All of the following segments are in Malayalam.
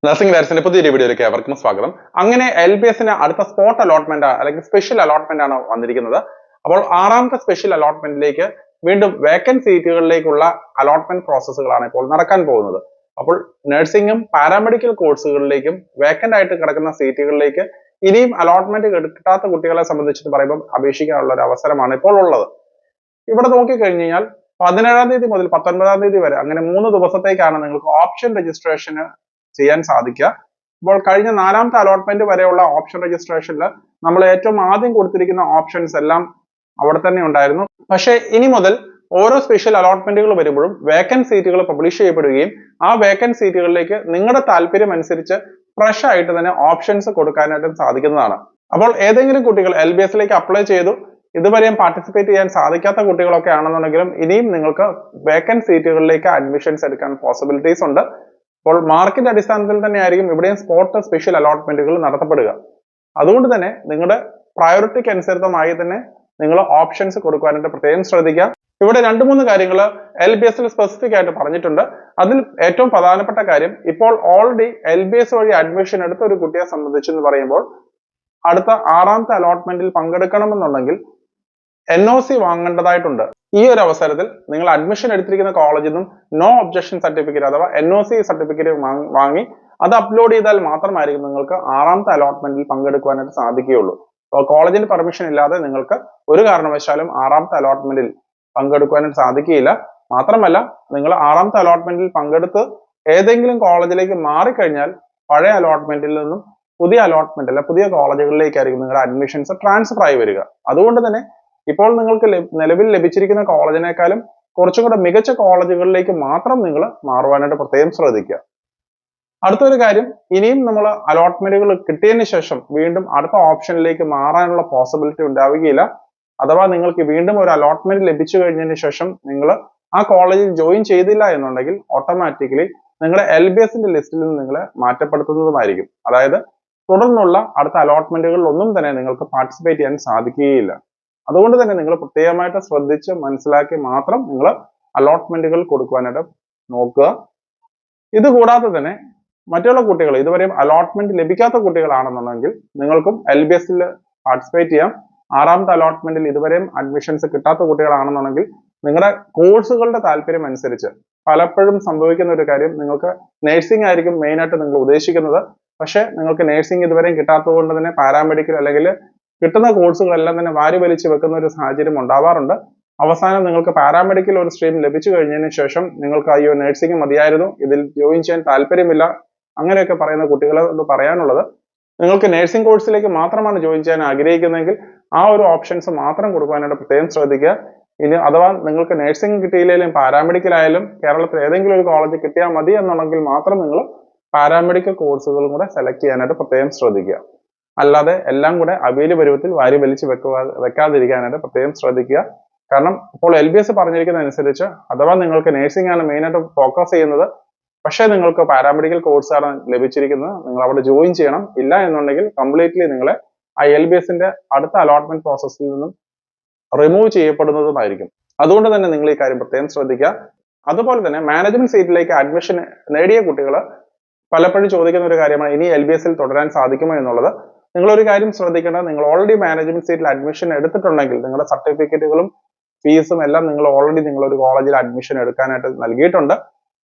നഴ്സിംഗ് ഡയറക്ടറിന്റെ പുതിയൊരു വീഡിയോയിലേക്ക് ഏവർക്കും സ്വാഗതം. അങ്ങനെ LBSന് അടുത്ത സ്പോട്ട് അലോട്ട്മെന്റ് അല്ലെങ്കിൽ സ്പെഷ്യൽ അലോട്ട്മെന്റ് ആണ് വന്നിരിക്കുന്നത്. അപ്പോൾ ആറാമത്തെ സ്പെഷ്യൽ അലോട്ട്മെന്റിലേക്ക് വീണ്ടും വേക്കന്റ് സീറ്റുകളിലേക്കുള്ള അലോട്ട്മെന്റ് പ്രോസസ്സുകളാണ് ഇപ്പോൾ നടക്കാൻ പോകുന്നത്. അപ്പോൾ നഴ്സിംഗും പാരാമെഡിക്കൽ കോഴ്സുകളിലേക്കും വേക്കന്റ് ആയിട്ട് കിടക്കുന്ന സീറ്റുകളിലേക്ക് ഇനിയും അലോട്ട്മെന്റ് കിട്ടാത്ത കുട്ടികളെ സംബന്ധിച്ച് പറയുമ്പോൾ അപേക്ഷിക്കാനുള്ള ഒരു അവസരമാണ് ഇപ്പോൾ ഉള്ളത്. ഇവിടെ നോക്കിക്കഴിഞ്ഞാൽ 17-ാം തീയതി മുതൽ 19-ാം തീയതി വരെ അങ്ങനെ 3 ദിവസത്തേക്കാണ് നിങ്ങൾക്ക് ഓപ്ഷൻ രജിസ്ട്രേഷന് ചെയ്യാൻ സാധിക്കുക. അപ്പോൾ കഴിഞ്ഞ 4ാമത്തെ അലോട്ട്മെന്റ് വരെയുള്ള ഓപ്ഷൻ രജിസ്ട്രേഷനിൽ നമ്മൾ ഏറ്റവും ആദ്യം കൊടുത്തിരിക്കുന്ന ഓപ്ഷൻസ് എല്ലാം അവിടെ തന്നെ ഉണ്ടായിരുന്നു. പക്ഷേ ഇനി മുതൽ ഓരോ സ്പെഷ്യൽ അലോട്ട്മെന്റുകൾ വരുമ്പോഴും വേക്കന്റ് സീറ്റുകൾ പബ്ലിഷ് ചെയ്യപ്പെടുകയും ആ വേക്കന്റ് സീറ്റുകളിലേക്ക് നിങ്ങളുടെ താല്പര്യം അനുസരിച്ച് ഫ്രഷ് ആയിട്ട് തന്നെ ഓപ്ഷൻസ് കൊടുക്കാനായിട്ടും സാധിക്കുന്നതാണ്. അപ്പോൾ ഏതെങ്കിലും കുട്ടികൾ LBSലേക്ക് അപ്ലൈ ചെയ്തു ഇതുവരെയും പാർട്ടിസിപ്പേറ്റ് ചെയ്യാൻ സാധിക്കാത്ത കുട്ടികളൊക്കെ ആണെന്നുണ്ടെങ്കിലും ഇനിയും നിങ്ങൾക്ക് വേക്കന്റ് സീറ്റുകളിലേക്ക് അഡ്മിഷൻസ് എടുക്കാൻ പോസിബിലിറ്റീസ് ഉണ്ട്. അപ്പോൾ മാർക്കിന്റെ അടിസ്ഥാനത്തിൽ തന്നെയായിരിക്കും ഇവിടെയും സ്പോട്ട് സ്പെഷ്യൽ അലോട്ട്മെന്റുകൾ നടത്തപ്പെടുക. അതുകൊണ്ട് തന്നെ നിങ്ങളുടെ പ്രയോറിറ്റിക്ക് അനുസൃതമായി തന്നെ നിങ്ങൾ ഓപ്ഷൻസ് കൊടുക്കാനായിട്ട് പ്രത്യേകം ശ്രദ്ധിക്കുക. ഇവിടെ 2-3 കാര്യങ്ങൾ LBSൽ സ്പെസിഫിക് ആയിട്ട് പറഞ്ഞിട്ടുണ്ട്. അതിൽ ഏറ്റവും പ്രധാനപ്പെട്ട കാര്യം, ഇപ്പോൾ ഓൾറെഡി LBS വഴി അഡ്മിഷൻ എടുത്ത ഒരു കുട്ടിയെ സംബന്ധിച്ചെന്ന് പറയുമ്പോൾ അടുത്ത 6ാമത്തെ അലോട്ട്മെന്റിൽ പങ്കെടുക്കണമെന്നുണ്ടെങ്കിൽ NOC വാങ്ങേണ്ടതായിട്ടുണ്ട്. ഈ ഒരു അവസരത്തിൽ നിങ്ങൾ അഡ്മിഷൻ എടുത്തിരിക്കുന്ന കോളേജിൽ നിന്നും നോ ഒബ്ജക്ഷൻ സർട്ടിഫിക്കറ്റ് അഥവാ NOC സർട്ടിഫിക്കറ്റ് വാങ്ങി അത് അപ്ലോഡ് ചെയ്താൽ മാത്രമായിരിക്കും നിങ്ങൾക്ക് 6ാമത്തെ അലോട്ട്മെന്റിൽ പങ്കെടുക്കുവാനായിട്ട് സാധിക്കുകയുള്ളൂ. അപ്പോൾ കോളേജിന്റെ പെർമിഷൻ ഇല്ലാതെ നിങ്ങൾക്ക് ഒരു കാരണവശാലും 6ാമത്തെ അലോട്ട്മെന്റിൽ പങ്കെടുക്കുവാനായിട്ട് സാധിക്കുകയില്ല. മാത്രമല്ല, നിങ്ങൾ 6ാമത്തെ അലോട്ട്മെന്റിൽ പങ്കെടുത്ത് ഏതെങ്കിലും കോളേജിലേക്ക് മാറിക്കഴിഞ്ഞാൽ പഴയ അലോട്ട്മെന്റിൽ നിന്നും പുതിയ അലോട്ട്മെന്റ് അല്ല പുതിയ കോളേജുകളിലേക്കായിരിക്കും നിങ്ങളുടെ അഡ്മിഷൻസ് ട്രാൻസ്ഫർ ആയി വരിക. അതുകൊണ്ട് തന്നെ ഇപ്പോൾ നിങ്ങൾക്ക് നിലവിൽ ലഭിച്ചിരിക്കുന്ന കോളേജിനേക്കാളും കുറച്ചും കൂടെ മികച്ച കോളേജുകളിലേക്ക് മാത്രം നിങ്ങൾ മാറുവാനായിട്ട് പ്രത്യേകം ശ്രദ്ധിക്കുക. അടുത്തൊരു കാര്യം, ഇനിയും നമ്മൾ അലോട്ട്മെന്റുകൾ കിട്ടിയതിന് ശേഷം വീണ്ടും അടുത്ത ഓപ്ഷനിലേക്ക് മാറാനുള്ള പോസിബിലിറ്റി ഉണ്ടാവുകയില്ല. അഥവാ നിങ്ങൾക്ക് വീണ്ടും ഒരു അലോട്ട്മെന്റ് ലഭിച്ചു കഴിഞ്ഞതിന് ശേഷം നിങ്ങൾ ആ കോളേജിൽ ജോയിൻ ചെയ്തില്ല എന്നുണ്ടെങ്കിൽ ഓട്ടോമാറ്റിക്കലി നിങ്ങളുടെ LBSന്റെ ലിസ്റ്റിൽ നിന്ന് നിങ്ങളെ മാറ്റപ്പെടുത്തുന്നതുമായിരിക്കും. അതായത് തുടർന്നുള്ള അടുത്ത അലോട്ട്മെന്റുകളിൽ ഒന്നും തന്നെ നിങ്ങൾക്ക് പാർട്ടിസിപ്പേറ്റ് ചെയ്യാൻ സാധിക്കുകയില്ല. അതുകൊണ്ട് തന്നെ നിങ്ങൾ പ്രത്യേകമായിട്ട് ശ്രദ്ധിച്ച് മനസ്സിലാക്കി മാത്രം നിങ്ങൾ അലോട്ട്മെന്റുകൾ കൊടുക്കുവാനായിട്ട് നോക്കുക. ഇത് കൂടാതെ തന്നെ മറ്റുള്ള കുട്ടികൾ ഇതുവരെയും അലോട്ട്മെന്റ് ലഭിക്കാത്ത കുട്ടികളാണെന്നുണ്ടെങ്കിൽ നിങ്ങൾക്കും LBSൽ പാർട്ടിസിപ്പേറ്റ് ചെയ്യാം. 6ാമത്തെ അലോട്ട്മെന്റിൽ ഇതുവരെയും അഡ്മിഷൻസ് കിട്ടാത്ത കുട്ടികളാണെന്നുണ്ടെങ്കിൽ നിങ്ങളുടെ കോഴ്സുകളുടെ താല്പര്യം അനുസരിച്ച് പലപ്പോഴും സംഭവിക്കുന്ന ഒരു കാര്യം, നിങ്ങൾക്ക് നഴ്സിംഗ് ആയിരിക്കും മെയിൻ ആയിട്ട് നിങ്ങൾ ഉദ്ദേശിക്കുന്നത്. പക്ഷെ നിങ്ങൾക്ക് നഴ്സിംഗ് ഇതുവരെയും കിട്ടാത്തത് കൊണ്ട് തന്നെ പാരാമെഡിക്കൽ അല്ലെങ്കിൽ കിട്ടുന്ന കോഴ്സുകളെല്ലാം തന്നെ വാരി വലിച്ചു വെക്കുന്ന ഒരു സാഹചര്യം ഉണ്ടാവാറുണ്ട്. അവസാനം നിങ്ങൾക്ക് പാരാമെഡിക്കൽ ഒരു സ്ട്രീം ലഭിച്ചു കഴിഞ്ഞതിന് ശേഷം നിങ്ങൾക്ക് അയ്യോ നഴ്സിംഗ് മതിയായിരുന്നു, ഇതിൽ ജോയിൻ ചെയ്യാൻ താല്പര്യമില്ല, അങ്ങനെയൊക്കെ പറയുന്ന കുട്ടികളോട് പറയാനുള്ളത്, നിങ്ങൾക്ക് നഴ്സിംഗ് കോഴ്സിലേക്ക് മാത്രമാണ് ജോയിൻ ചെയ്യാൻ ആഗ്രഹിക്കുന്നതെങ്കിൽ ആ ഒരു ഓപ്ഷൻസ് മാത്രം കൊടുക്കാനായിട്ട് പ്രത്യേകം ശ്രദ്ധിക്കുക. ഇനി അഥവാ നിങ്ങൾക്ക് നഴ്സിംഗ് കിട്ടിയില്ലെങ്കിലും പാരാമെഡിക്കൽ ആയാലും കേരളത്തിൽ ഏതെങ്കിലും ഒരു കോളേജ് കിട്ടിയാൽ മതി എന്നുണ്ടെങ്കിൽ മാത്രം നിങ്ങൾ പാരാമെഡിക്കൽ കോഴ്സുകളും കൂടെ സെലക്ട് ചെയ്യാനായിട്ട് പ്രത്യേകം ശ്രദ്ധിക്കുക. അല്ലാതെ എല്ലാം കൂടെ അവിയൽ പരുവത്തിൽ വാരി വലിച്ച് വെക്കാതിരിക്കാനായിട്ട് പ്രത്യേകം ശ്രദ്ധിക്കുക. കാരണം ഇപ്പോൾ LBS പറഞ്ഞിരിക്കുന്ന അനുസരിച്ച് അഥവാ നിങ്ങൾക്ക് നഴ്സിംഗ് ആണ് മെയിൻ ആയിട്ട് ഫോക്കസ് ചെയ്യുന്നത്, പക്ഷേ നിങ്ങൾക്ക് പാരാമെഡിക്കൽ കോഴ്സാണ് ലഭിച്ചിരിക്കുന്നത്, നിങ്ങൾ അവിടെ ജോയിൻ ചെയ്യണം. ഇല്ല എന്നുണ്ടെങ്കിൽ കംപ്ലീറ്റ്ലി നിങ്ങളെ ആ LBSന്റെ അടുത്ത അലോട്ട്മെന്റ് പ്രോസസ്സിൽ നിന്നും റിമൂവ് ചെയ്യപ്പെടുന്നതുമായിരിക്കും. അതുകൊണ്ട് തന്നെ നിങ്ങൾ ഈ കാര്യം പ്രത്യേകം ശ്രദ്ധിക്കുക. അതുപോലെ തന്നെ മാനേജ്മെന്റ് സീറ്റിലേക്ക് അഡ്മിഷൻ നേടിയ കുട്ടികൾ പലപ്പോഴും ചോദിക്കുന്ന ഒരു കാര്യമാണ് ഇനി LBSൽ തുടരാൻ സാധിക്കുമോ എന്നുള്ളത്. നിങ്ങൾ ഒരു കാര്യം ശ്രദ്ധിക്കേണ്ടത്, നിങ്ങൾ ഓൾറെഡി മാനേജ്മെന്റ് സീറ്റിൽ അഡ്മിഷൻ എടുത്തിട്ടുണ്ടെങ്കിൽ നിങ്ങളുടെ സർട്ടിഫിക്കറ്റുകളും ഫീസും എല്ലാം നിങ്ങൾ ഓൾറെഡി നിങ്ങളൊരു കോളേജിൽ അഡ്മിഷൻ എടുക്കാനായിട്ട് നൽകിയിട്ടുണ്ട്.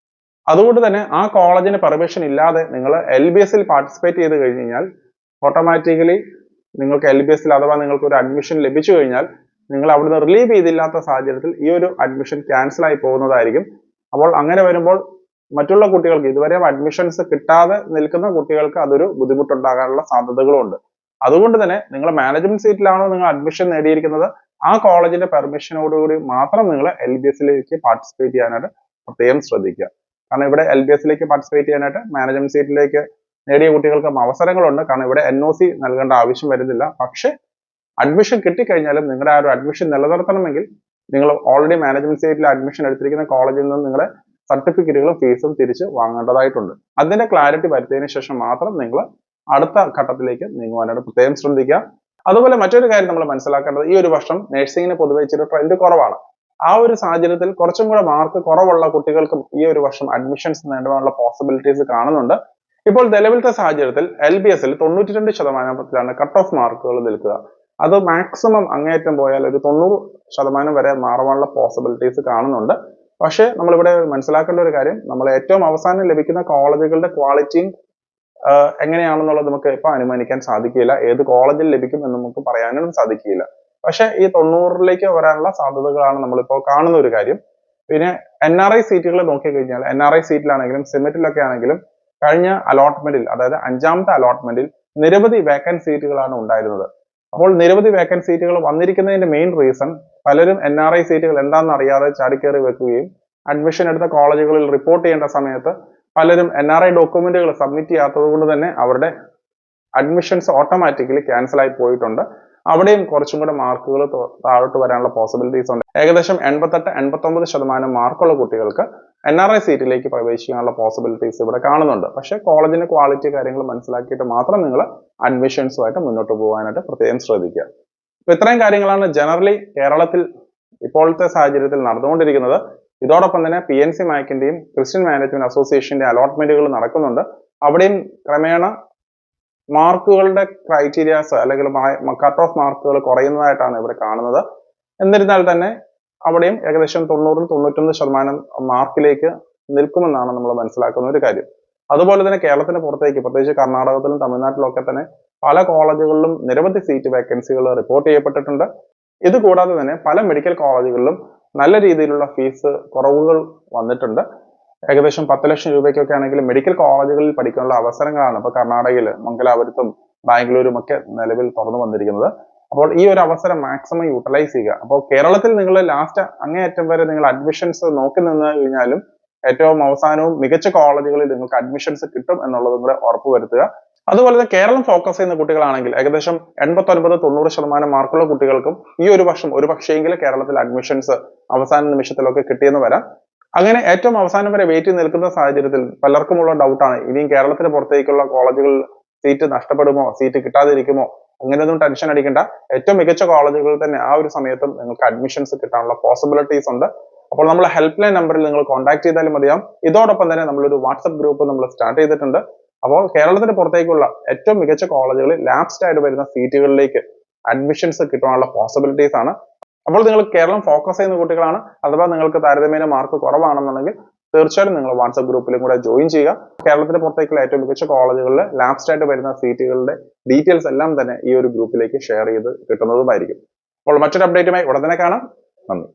അതുകൊണ്ട് തന്നെ ആ കോളേജിന് പെർമിഷൻ ഇല്ലാതെ നിങ്ങൾ LBSൽ പാർട്ടിസിപ്പേറ്റ് ചെയ്ത് കഴിഞ്ഞാൽ ഓട്ടോമാറ്റിക്കലി നിങ്ങൾക്ക് LBSൽ അഥവാ നിങ്ങൾക്ക് ഒരു അഡ്മിഷൻ ലഭിച്ചു കഴിഞ്ഞാൽ നിങ്ങൾ അവിടുന്ന് റിലീവ് ചെയ്തില്ലാത്ത സാഹചര്യത്തിൽ ഈ ഒരു അഡ്മിഷൻ ക്യാൻസൽ ആയി പോകുന്നതായിരിക്കും. അപ്പോൾ അങ്ങനെ വരുമ്പോൾ മറ്റുള്ള കുട്ടികൾക്ക് ഇതുവരെ അഡ്മിഷൻസ് കിട്ടാതെ നിൽക്കുന്ന കുട്ടികൾക്ക് അതൊരു ബുദ്ധിമുട്ടുണ്ടാകാനുള്ള സാധ്യതകളുണ്ട്. അതുകൊണ്ട് തന്നെ നിങ്ങൾ മാനേജ്മെന്റ് സീറ്റിലാണോ നിങ്ങൾ അഡ്മിഷൻ നേടിയിരിക്കുന്നത്, ആ കോളേജിന്റെ പെർമിഷനോടുകൂടി മാത്രം നിങ്ങൾ LBSലേക്ക് പാർട്ടിസിപ്പേറ്റ് ചെയ്യാനായിട്ട് പ്രത്യേകം ശ്രദ്ധിക്കുക. കാരണം ഇവിടെ LBSലേക്ക് പാർട്ടിസിപ്പേറ്റ് ചെയ്യാനായിട്ട് മാനേജ്മെന്റ് സീറ്റിലേക്ക് നേടിയ കുട്ടികൾക്ക് അവസരങ്ങളുണ്ട്. കാരണം ഇവിടെ NOC നൽകേണ്ട ആവശ്യം വരുന്നില്ല. പക്ഷെ അഡ്മിഷൻ കിട്ടിക്കഴിഞ്ഞാലും നിങ്ങളുടെ ആ ഒരു അഡ്മിഷൻ നിലനിർത്തണമെങ്കിൽ നിങ്ങൾ ഓൾറെഡി മാനേജ്മെന്റ് സീറ്റിൽ അഡ്മിഷൻ എടുത്തിരിക്കുന്ന കോളേജിൽ നിന്ന് നിങ്ങളുടെ സർട്ടിഫിക്കറ്റുകളും ഫീസും തിരിച്ച് വാങ്ങേണ്ടതായിട്ടുണ്ട്. അതിന്റെ ക്ലാരിറ്റി വരുത്തിയതിനു ശേഷം മാത്രം നിങ്ങൾ അടുത്ത ഘട്ടത്തിലേക്ക് നീങ്ങുവാനായിട്ട് പ്രത്യേകം ശ്രദ്ധിക്കുക. അതുപോലെ മറ്റൊരു കാര്യം നമ്മൾ മനസ്സിലാക്കേണ്ടത്, ഈ ഒരു വർഷം നഴ്സിംഗിന് പൊതുവെ ഇച്ചിരി ട്രെൻഡ് കുറവാണ്. ആ ഒരു സാഹചര്യത്തിൽ കുറച്ചും കൂടെ മാർക്ക് കുറവുള്ള കുട്ടികൾക്കും ഈ ഒരു വർഷം അഡ്മിഷൻസ് നേടാനുള്ള പോസിബിലിറ്റീസ് കാണുന്നുണ്ട്. ഇപ്പോൾ നിലവിലത്തെ സാഹചര്യത്തിൽ LBSൽ 92% കട്ട് ഓഫ് മാർക്കുകൾ നിൽക്കുക. അത് മാക്സിമം അങ്ങേയറ്റം പോയാൽ ഒരു 90% വരെ മാറുവാനുള്ള പോസിബിലിറ്റീസ് കാണുന്നുണ്ട്. പക്ഷേ നമ്മളിവിടെ മനസ്സിലാക്കേണ്ട ഒരു കാര്യം, നമ്മൾ ഏറ്റവും അവസാനം ലഭിക്കുന്ന കോളേജുകളുടെ ക്വാളിറ്റിയും എങ്ങനെയാണെന്നുള്ളത് നമുക്ക് ഇപ്പൊ അനുമാനിക്കാൻ സാധിക്കില്ല. ഏത് കോളേജിൽ ലഭിക്കും എന്ന് നമുക്ക് പറയാനും സാധിക്കില്ല. പക്ഷെ ഈ 90ലേക്ക് വരാനുള്ള സാധ്യതകളാണ് നമ്മളിപ്പോൾ കാണുന്ന ഒരു കാര്യം. പിന്നെ NRI സീറ്റുകൾ നോക്കിക്കഴിഞ്ഞാൽ NRI സീറ്റിലാണെങ്കിലും സിമെറ്റിലൊക്കെ ആണെങ്കിലും കഴിഞ്ഞ അലോട്ട്മെന്റിൽ, അതായത് 5ാമത്തെ അലോട്ട്മെന്റിൽ നിരവധി വേക്കൻറ്റ് സീറ്റുകളാണ് ഉണ്ടായിരുന്നത്. അപ്പോൾ നിരവധി വേക്കൻറ്റ് സീറ്റുകൾ വന്നിരിക്കുന്നതിന്റെ മെയിൻ റീസൺ പലരും NRI സീറ്റുകൾ എന്താണെന്ന് അറിയാതെ ചാടിക്കയറി വെക്കുകയും അഡ്മിഷൻ എടുത്ത കോളേജുകളിൽ റിപ്പോർട്ട് ചെയ്യേണ്ട സമയത്ത് പലരും NRI ഡോക്യുമെന്റുകൾ സബ്മിറ്റ് ചെയ്യാത്തത് കൊണ്ട് തന്നെ അവരുടെ അഡ്മിഷൻസ് ഓട്ടോമാറ്റിക്കലി ക്യാൻസൽ ആയി പോയിട്ടുണ്ട്. അവിടെയും കുറച്ചും കൂടെ മാർക്കുകൾ താഴോട്ട് വരാനുള്ള പോസിബിലിറ്റീസ് ഉണ്ട്. ഏകദേശം 88-89% മാർക്കുള്ള കുട്ടികൾക്ക് NRI സീറ്റിലേക്ക് പ്രവേശിക്കാനുള്ള പോസിബിലിറ്റീസ് ഇവിടെ കാണുന്നുണ്ട്. പക്ഷെ കോളേജിന്റെ ക്വാളിറ്റി കാര്യങ്ങൾ മനസ്സിലാക്കിയിട്ട് മാത്രം നിങ്ങൾ അഡ്മിഷൻസുമായിട്ട് മുന്നോട്ട് പോകാനായിട്ട് പ്രത്യേകം ശ്രദ്ധിക്കുക. അപ്പൊ ഇത്രയും കാര്യങ്ങളാണ് ജനറലി കേരളത്തിൽ ഇപ്പോഴത്തെ സാഹചര്യത്തിൽ നടന്നുകൊണ്ടിരിക്കുന്നത്. ഇതോടൊപ്പം തന്നെ PNC മാക്കിന്റെയും ക്രിസ്ത്യൻ മാനേജ്മെന്റ് അസോസിയേഷന്റെ അലോട്ട്മെന്റുകൾ നടക്കുന്നുണ്ട്. അവിടെയും ക്രമേണ മാർക്കുകളുടെ ക്രൈറ്റീരിയാസ് അല്ലെങ്കിൽ കട്ട് ഓഫ് മാർക്കുകൾ കുറയുന്നതായിട്ടാണ് ഇവിടെ കാണുന്നത്. എന്നിരുന്നാൽ തന്നെ അവിടെയും ഏകദേശം 90-91% മാർക്കിലേക്ക് നിൽക്കുമെന്നാണ് നമ്മൾ മനസ്സിലാക്കുന്ന ഒരു കാര്യം. അതുപോലെ തന്നെ കേരളത്തിന് പുറത്തേക്ക്, പ്രത്യേകിച്ച് കർണാടകത്തിലും തമിഴ്നാട്ടിലും ഒക്കെ തന്നെ പല കോളേജുകളിലും നിരവധി സീറ്റ് വേക്കൻസികൾ റിപ്പോർട്ട് ചെയ്യപ്പെട്ടിട്ടുണ്ട്. ഇത് കൂടാതെ തന്നെ പല മെഡിക്കൽ കോളേജുകളിലും നല്ല രീതിയിലുള്ള ഫീസ് കുറവുകൾ വന്നിട്ടുണ്ട്. ഏകദേശം 10 ലക്ഷം രൂപയ്ക്കൊക്കെ ആണെങ്കിൽ മെഡിക്കൽ കോളേജുകളിൽ പഠിക്കാനുള്ള അവസരങ്ങളാണ് ഇപ്പൊ കർണാടകയിൽ മംഗലാപുരത്തും ബാംഗ്ലൂരും ഒക്കെ നിലവിൽ തുറന്നു വന്നിരിക്കുന്നത്. അപ്പോൾ ഈ ഒരു അവസരം മാക്സിമം യൂട്ടിലൈസ് ചെയ്യുക. അപ്പോൾ കേരളത്തിൽ നിങ്ങൾ ലാസ്റ്റ് അങ്ങേയറ്റം വരെ നിങ്ങൾ അഡ്മിഷൻസ് നോക്കി നിന്ന് കഴിഞ്ഞാലും ഏറ്റവും അവസാനവും മികച്ച കോളേജുകളിൽ നിങ്ങൾക്ക് അഡ്മിഷൻസ് കിട്ടും എന്നുള്ളതും കൂടെ ഉറപ്പുവരുത്തുക. അതുപോലെ തന്നെ കേരളം ഫോക്കസ് ചെയ്യുന്ന കുട്ടികളാണെങ്കിൽ ഏകദേശം 89-90% മാർക്കുള്ള കുട്ടികൾക്കും ഈ ഒരു വർഷം ഒരു പക്ഷേയെങ്കിലും കേരളത്തിൽ അഡ്മിഷൻസ് അവസാന നിമിഷത്തിലൊക്കെ കിട്ടിയെന്ന് വരാം. അങ്ങനെ ഏറ്റവും അവസാനം വരെ വെയിറ്റ് ചെയ്ത് നിൽക്കുന്ന സാഹചര്യത്തിൽ പലർക്കുമുള്ള ഡൗട്ടാണ്, ഇനിയും കേരളത്തിന് പുറത്തേക്കുള്ള കോളേജുകളിൽ സീറ്റ് നഷ്ടപ്പെടുമോ, സീറ്റ് കിട്ടാതിരിക്കുമോ, അങ്ങനെയൊന്നും ടെൻഷൻ അടിക്കേണ്ട. ഏറ്റവും മികച്ച കോളേജുകളിൽ തന്നെ ആ ഒരു സമയത്തും നിങ്ങൾക്ക് അഡ്മിഷൻസ് കിട്ടാനുള്ള പോസിബിലിറ്റീസ് ഉണ്ട്. അപ്പോൾ നമ്മൾ ഹെൽപ്പ് ലൈൻ നമ്പറിൽ നിങ്ങൾ കോൺടാക്ട് ചെയ്താലും മതിയാവും. ഇതോടൊപ്പം തന്നെ നമ്മളൊരു വാട്സപ്പ് ഗ്രൂപ്പ് നമ്മൾ സ്റ്റാർട്ട് ചെയ്തിട്ടുണ്ട്. അപ്പോൾ കേരളത്തിന് പുറത്തേക്കുള്ള ഏറ്റവും മികച്ച കോളേജുകളിൽ ലാപ്സ്ഡ് ആയിട്ട് വരുന്ന സീറ്റുകളിലേക്ക് അഡ്മിഷൻസ് കിട്ടാനുള്ള പോസിബിലിറ്റീസ് ആണ്. അപ്പോൾ നിങ്ങൾ കേരളം ഫോക്കസ് ചെയ്യുന്ന കുട്ടികളാണ്, അഥവാ നിങ്ങൾക്ക് താരതമ്യേന മാർക്ക് കുറവാണെന്നുണ്ടെങ്കിൽ തീർച്ചയായും നിങ്ങൾ വാട്സ്ആപ്പ് ഗ്രൂപ്പിലും കൂടെ ജോയിൻ ചെയ്യുക. കേരളത്തിന് പുറത്തേക്കുള്ള ഏറ്റവും മികച്ച കോളേജുകളിൽ ലാപ്സ്ഡ് ആയിട്ട് വരുന്ന സീറ്റുകളുടെ ഡീറ്റെയിൽസ് എല്ലാം തന്നെ ഈ ഒരു ഗ്രൂപ്പിലേക്ക് ഷെയർ ചെയ്ത് കിട്ടുന്നതുമായിരിക്കും. അപ്പോൾ മറ്റൊരു അപ്ഡേറ്റുമായി ഉടനെ കാണാം. നന്ദി.